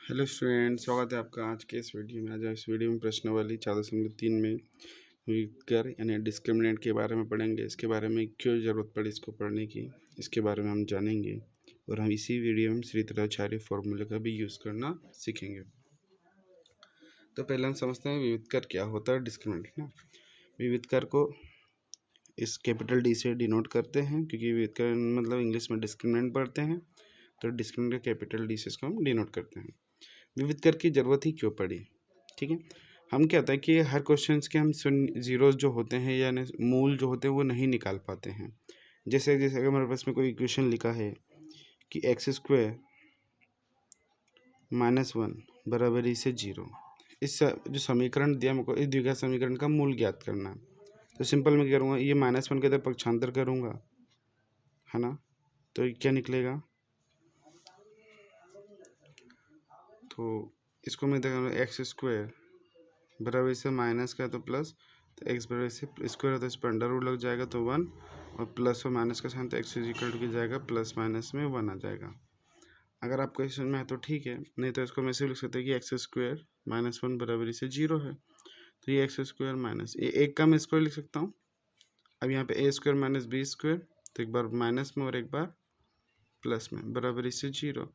Hello student, स्वागत है आपका आज के इस वीडियो में। आज इस वीडियो में प्रश्नावली 4.3 में विकर यानी डिस्क्रिमिनेंट के बारे में पढ़ेंगे। इसके बारे में क्यों ज़रूरत पड़ी इसको पढ़ने की, इसके बारे में हम जानेंगे और हम इसी वीडियो में श्रीधराचार्य फॉर्मूले का भी यूज़ करना सीखेंगे। तो पहले हम समझते हैं विविधकर क्या होता है। डिस्क्रिमिनेंट ना, विविधकर को इस कैपिटल डी से डिनोट करते हैं, क्योंकि विविधकर मतलब इंग्लिश में डिस्क्रिमिनेंट पढ़ते हैं, तो डिस्क्रिमिनेंट कैपिटल डी से इसको हम डिनोट करते हैं। विविधकर की ज़रूरत ही क्यों पड़ी, ठीक है। हम क्या होता है कि हर क्वेश्चंस के हम जीरोस जो होते हैं यानी मूल जो होते हैं वो नहीं निकाल पाते हैं। जैसे जैसे अगर मेरे पास में कोई इक्वेशन लिखा है कि x² -1 बराबरी से 0, इस जो समीकरण दिया मुझको, इस द्विघात समीकरण का मूल ज्ञात करना है। तो सिंपल मैं क्या करूँगा, ये -1 के अंदर पक्षांतर करूँगा, है ना, तो क्या निकलेगा, तो इसको मैं देखा x² बराबर से माइनस का तो प्लस, तो x बराबर से स्क्वायर है तो इस पर अंडर रूट लग जाएगा तो 1, और प्लस और माइनस का साइन तो x इक्वल टू जाएगा प्लस माइनस में 1 आ जाएगा। अगर आपको इस में है तो ठीक है, नहीं तो इसको मैं ऐसे लिख सकते हैं कि x² -1 बराबर से 0 है, तो ये x² माइनस ये एक का मैं स्क्वायर लिख सकता हूँ। अब यहाँ पे a² - b², तो एक बार माइनस में और एक बार प्लस में बराबर से 0,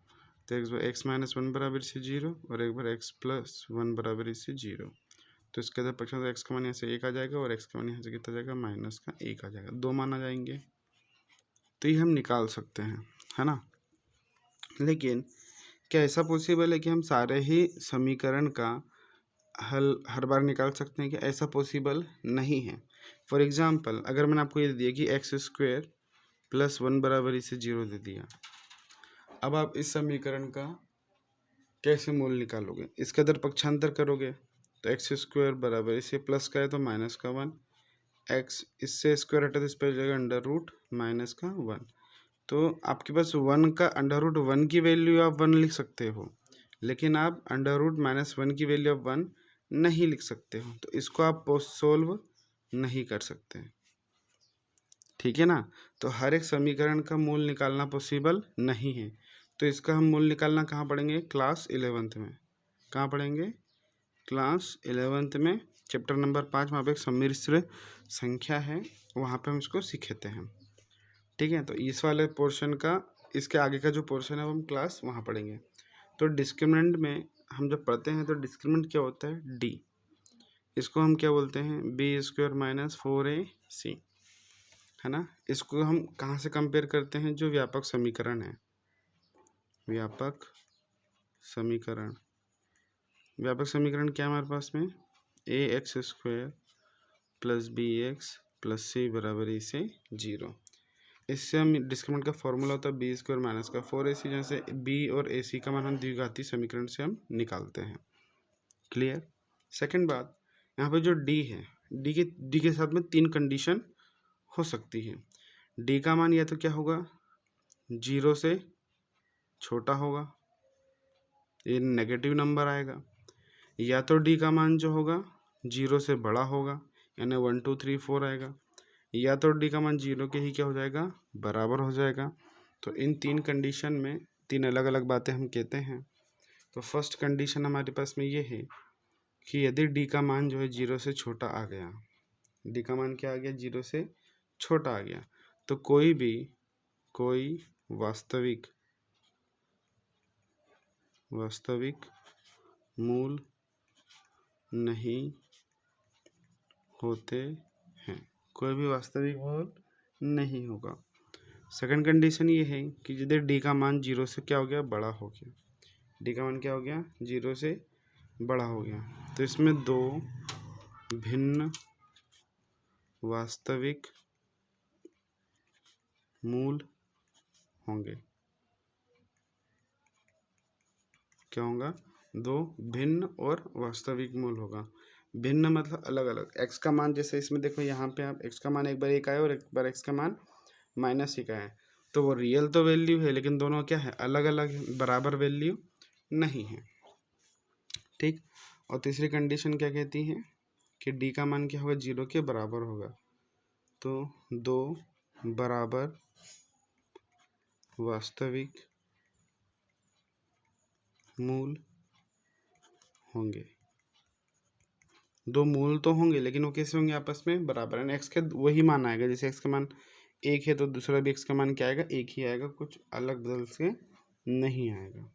तो एक बार x -1 बराबर से 0 और एक बार x + 1 बराबर से 0। तो इसके अंदर पक्षांतर x का मान यहाँ से 1 आ जाएगा और x का मान यहाँ से कितना जाएगा, -1 आ जाएगा, 2 मान आ जाएंगे। तो ये हम निकाल सकते हैं, है ना। लेकिन क्या ऐसा पॉसिबल है कि हम सारे ही समीकरण का हल हर बार निकाल सकते हैं? कि ऐसा पॉसिबल नहीं है। फॉर एग्जाम्पल, अगर मैंने आपको ये दिया कि x² + 1 बराबर से 0 दे दिया, अब आप इस समीकरण का कैसे मूल निकालोगे? इसके अंदर पक्षांतर करोगे तो x² बराबर इसे प्लस का है तो माइनस का 1, x इससे स्क्वायर हटा तो इस पर जाएगा अंडर रूट माइनस का 1। तो आपके पास 1 का अंडर रूट 1 की वैल्यू आप 1 लिख सकते हो, लेकिन आप अंडर रूट -1 की वैल्यू आप 1 नहीं लिख सकते हो, तो इसको आप सोल्व नहीं कर सकते, ठीक है ना। तो हर एक समीकरण का मूल निकालना पॉसिबल नहीं है, तो इसका हम मूल निकालना कहाँ पढ़ेंगे? क्लास 11th में। कहाँ पढ़ेंगे? क्लास 11th में, चैप्टर नंबर 5, वहाँ पे एक सम्मिश्र संख्या है, वहाँ पे हम इसको सीखते हैं, ठीक है। तो इस वाले पोर्शन का, इसके आगे का जो पोर्शन है वो हम क्लास वहाँ पढ़ेंगे। तो डिस्क्रिमिनेंट में हम जब पढ़ते हैं तो डिस्क्रिमिनेंट क्या होता है? डी। इसको हम क्या बोलते हैं? b² - 4ac, है ना। इसको हम कहाँ से कंपेयर करते हैं? जो व्यापक समीकरण है, व्यापक समीकरण। व्यापक समीकरण क्या है हमारे पास में? ax² + bx + c बराबर से 0। इससे हम डिस्क्रिमिनेंट का फॉर्मूला होता है b² - 4ac, जैसे b और ac का मान हम द्विघाती समीकरण से हम निकालते हैं। क्लियर। सेकंड बात, यहाँ पे जो d है, d के साथ में 3 कंडीशन हो सकती है। d का मान या तो क्या होगा, 0 से छोटा होगा, ये नेगेटिव नंबर आएगा, या तो d का मान जो होगा 0 से बड़ा होगा, यानी 1 2 3 4 आएगा, या तो d का मान 0 के ही क्या हो जाएगा, बराबर हो जाएगा। तो इन 3 कंडीशन में 3 अलग अलग बातें हम कहते हैं। तो फर्स्ट कंडीशन हमारे पास में ये है कि यदि d का मान जो है 0 से छोटा आ गया, d का मान क्या आ गया, 0 से छोटा आ गया, तो कोई वास्तविक मूल नहीं होते हैं, कोई भी वास्तविक मूल नहीं होगा। सेकंड कंडीशन ये है कि यदि d का मान 0 से क्या हो गया, बड़ा हो गया, d का मान क्या हो गया, 0 से बड़ा हो गया, तो इसमें 2 भिन्न वास्तविक मूल होंगे। क्या होगा? 2 भिन्न और वास्तविक मूल होगा। भिन्न मतलब अलग अलग। x का मान, जैसे इसमें देखो यहाँ पे आप x का मान एक बार 1 आया और एक बार x का मान -1 आया, तो वो रियल तो वैल्यू है, लेकिन दोनों क्या है, अलग अलग, बराबर वैल्यू नहीं है, ठीक। और तीसरी कंडीशन क्या कहती है कि d का मान क्या होगा, 0 के बराबर होगा, तो 2 बराबर वास्तविक मूल होंगे, दो मूल तो होंगे लेकिन वो कैसे होंगे आपस में बराबर है। एक्स के वही मान आएगा, जैसे एक्स का मान एक है तो दूसरा भी एक्स का मान क्या आएगा, एक ही आएगा, कुछ अलग बदल से नहीं आएगा।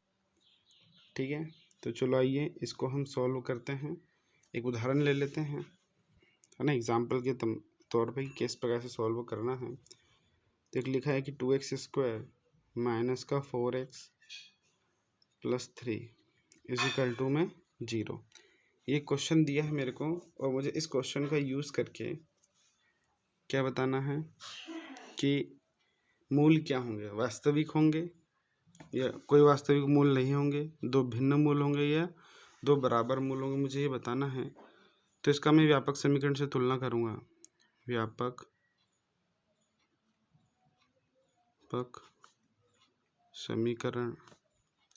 ठीक है, तो चलो आइए इसको हम सॉल्व करते हैं। एक उदाहरण ले लेते हैं, है ना, एग्जाम्पल के तौर पे किस प्रकार से सॉल्व करना है। तो एक लिखा है कि 2x² माइनस का 4x प्लस 3 इजिकल टू में 0। ये क्वेश्चन दिया है मेरे को और मुझे इस क्वेश्चन का यूज़ करके क्या बताना है कि मूल क्या होंगे, वास्तविक होंगे या कोई वास्तविक मूल नहीं होंगे, दो भिन्न मूल होंगे या दो बराबर मूल होंगे, मुझे ये बताना है। तो इसका मैं व्यापक समीकरण से तुलना करूँगा। व्यापक समीकरण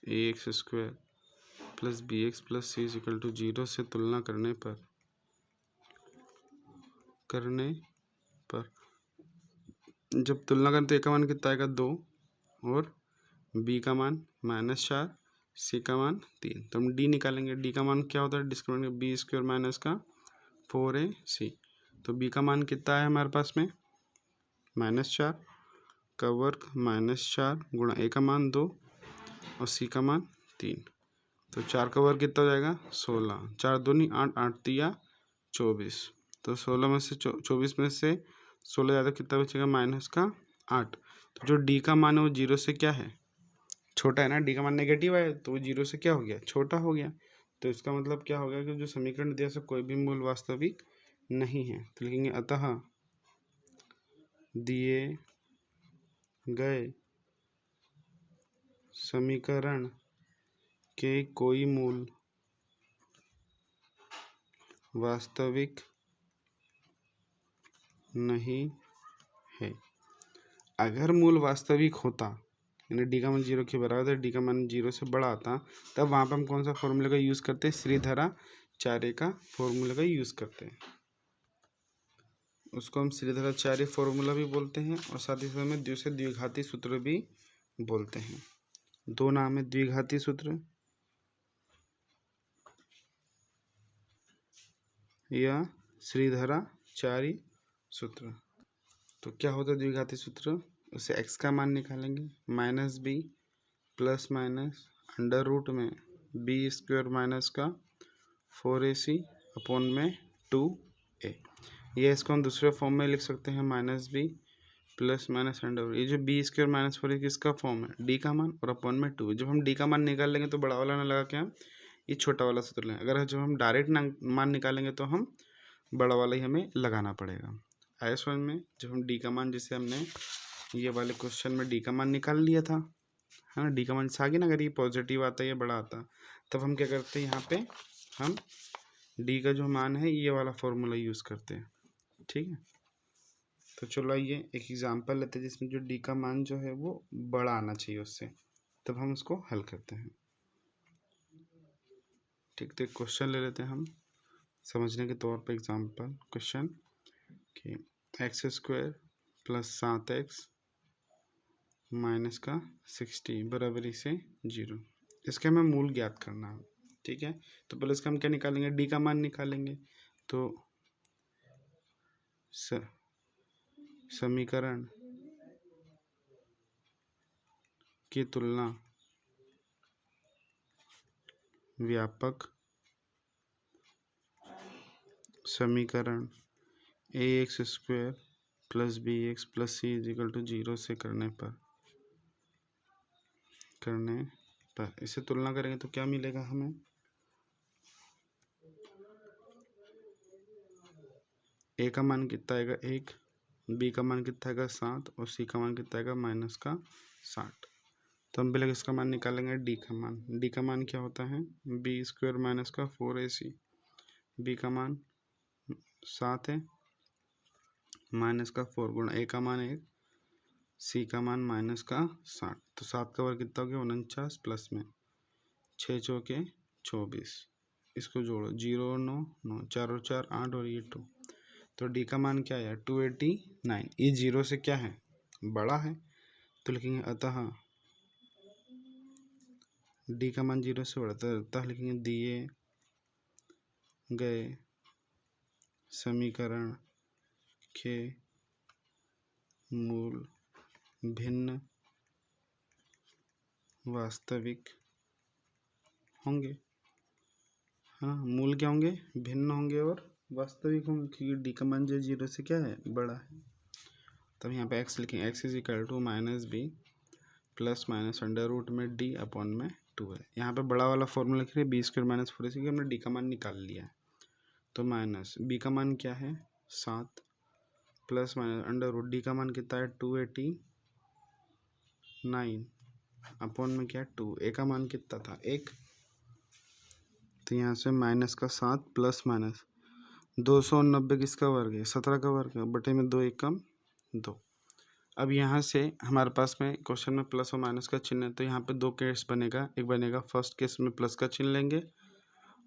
ax² plus bx plus c equal to 0 से तुलना करने पर जब तुलना करें तो a का मान कितना आएगा 2 और b का मान -4, c का मान 3। तो हम d निकालेंगे, d का मान क्या होता है, डिस्क्रिमिनेंट b² माइनस का 4ac। तो b का मान कितना है हमारे पास में -4 का वर्ग -4 गुणा a का मान 2 और c का मान 3। तो 4 का वर्ग कितना हो जाएगा 16, 4 दूनी 8, 8 तिया 24। तो 16 में से 24 में से 16 ज़्यादा कितना बचेगा -8। तो जो d का मान है वो 0 से क्या है, छोटा है ना, d का मान नेगेटिव है तो वो 0 से क्या हो गया, छोटा हो गया। तो इसका मतलब क्या हो गया कि जो समीकरण दिया से कोई भी मूल वास्तविक नहीं है। तो लिखेंगे अतः दिए गए समीकरण के कोई मूल वास्तविक नहीं है। अगर मूल वास्तविक होता यानी डी का मान 0 के बराबर था, डी का मान 0 से बड़ा आता, तब वहाँ पर हम कौन सा फॉर्मूले का यूज़ करते हैं, श्रीधराचार्य का फॉर्मूले का यूज़ करते हैं। उसको हम श्रीधराचार्य फॉर्मूला भी बोलते हैं और साथ ही साथ में द्विघाती सूत्र भी बोलते हैं। दो नाम है, द्विघाती सूत्र या श्रीधराचार्य सूत्र। तो क्या होता है द्विघाती सूत्र, उसे x का मान निकालेंगे -b plus minus under root में b² माइनस का 4ac अपॉन में 2a। ये इसको हम दूसरे फॉर्म में लिख सकते हैं -b प्लस माइनस अंडर। ये जो b² माइनस 4 किसका फॉर्म है, d का मान और अपॉन में 2। जब हम d का मान निकाल लेंगे तो बड़ा वाला ना लगा के ये छोटा वाला सूत्र लें। अगर जब हम डायरेक्ट मान निकालेंगे तो हम बड़ा वाला ही हमें लगाना पड़ेगा। आया समझ में, जब हम डी का मान, जैसे हमने ये वाले क्वेश्चन में डी का मान निकाल लिया था, है ना, डी का मान आ गया ना, अगर ये पॉजिटिव आता है या बड़ा आता, तब हम क्या करते हैं, यहाँ पे हम डी का जो मान है ये वाला फॉर्मूला यूज़ करते हैं। ठीक है, तो चलो आइए एक एग्जांपल लेते हैं जिसमें जो डी का मान जो है वो बड़ा आना चाहिए उससे, तब हम उसको हल करते हैं। ठीक, तो एक क्वेश्चन ले लेते हैं हम समझने के तौर पर। एग्जाम्पल क्वेश्चन कि x² प्लस 7x माइनस का 60 बराबरी से 0, इसके हमें मूल ज्ञात करना है। ठीक है, तो पहले इसका हम क्या निकालेंगे, डी का मान निकालेंगे। तो समीकरण की तुलना व्यापक समीकरण ax² plus bx plus c equal to 0 से करने पर इससे तुलना करेंगे तो क्या मिलेगा हमें, a का मान कितना आएगा 1, b का मान कितना आएगा 7 और c का मान कितना आएगा -60। तो हम पहले इसका मान निकालेंगे d का मान। d का मान क्या होता है b² माइनस का 4ac, b का मान 7 है माइनस का 4 गुणा a का मान 1, c का मान -60। तो 7 का वर्ग कितना हो गया 49 प्लस में 6 चौके 24, इसको जोड़ो 0 और 9 9, 4 और 4 8 और ये 2। तो डी का मान क्या है 289। ये 0 से क्या है बड़ा है, तो लिखेंगे अतः डी का मान 0 से बड़ा, अतः लिखेंगे दिए गए समीकरण के मूल भिन्न वास्तविक होंगे। हाँ, मूल क्या होंगे? भिन्न होंगे और वास्तविक होंगे, क्योंकि डी का मान जो 0 से क्या है? बड़ा है। तब यहाँ पे x लिखेंगे, x is equal to minus B plus minus under root में डी अपॉन में 2 है। यहाँ पे बड़ा वाला फॉर्मूला लिख रहे हैं b² माइनस 4ac, क्योंकि हमने डी का मान निकाल लिया है। तो माइनस बी का मान क्या है? 7 plus minus under root D का मान कितना है? 289 अपॉन में क्या? 2। ए का मान कितना था? 1। तो यहाँ से माइनस का 7 प्लस माइनस 290 किसका वर्ग है? 17 का वर्ग है, बटे में 2 1 कम 2। अब यहाँ से हमारे पास में क्वेश्चन में प्लस और माइनस का चिन्ह है, तो यहाँ पे 2 केस बनेगा। एक बनेगा फर्स्ट केस में प्लस का चिन्ह लेंगे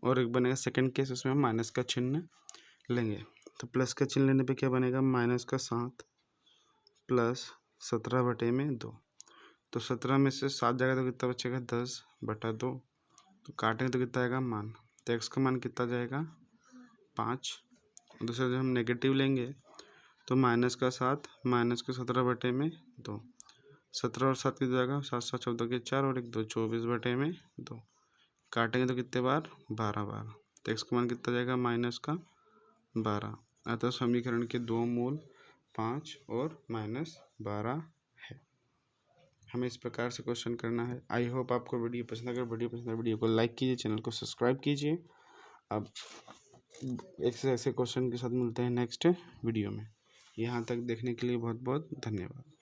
और एक बनेगा सेकंड केस, उसमें हम माइनस का चिन्ह लेंगे। तो प्लस का चिन्ह लेने पे क्या बनेगा? माइनस का 7 प्लस 17 बटे में 2। तो 17 में से 7 जाएगा तो कितना बचेगा? 10 बटा 2। तो काटेंगे तो कितना आएगा? मान। तो एक्स का मान कितना जाएगा? 5। दूसरा जब हम नेगेटिव लेंगे तो माइनस का 7 माइनस का 17 बटे में 2। 17 और 7 कितना जाएगा? 7 7 14 के 4 और 1 2 24 बटे में 2। काटेंगे तो कितने बार? 12 बार। तो एक्स का मान कितना जाएगा? माइनस का 12। अतः समीकरण के दो मूल 5 और -12 है। हमें इस प्रकार से क्वेश्चन करना है। आई होप आपको वीडियो पसंद। अगर वीडियो पसंद है, वीडियो को लाइक कीजिए, चैनल को सब्सक्राइब कीजिए। अब ऐसे क्वेश्चन के साथ मिलते हैं नेक्स्ट वीडियो में। यहाँ तक देखने के लिए बहुत बहुत धन्यवाद।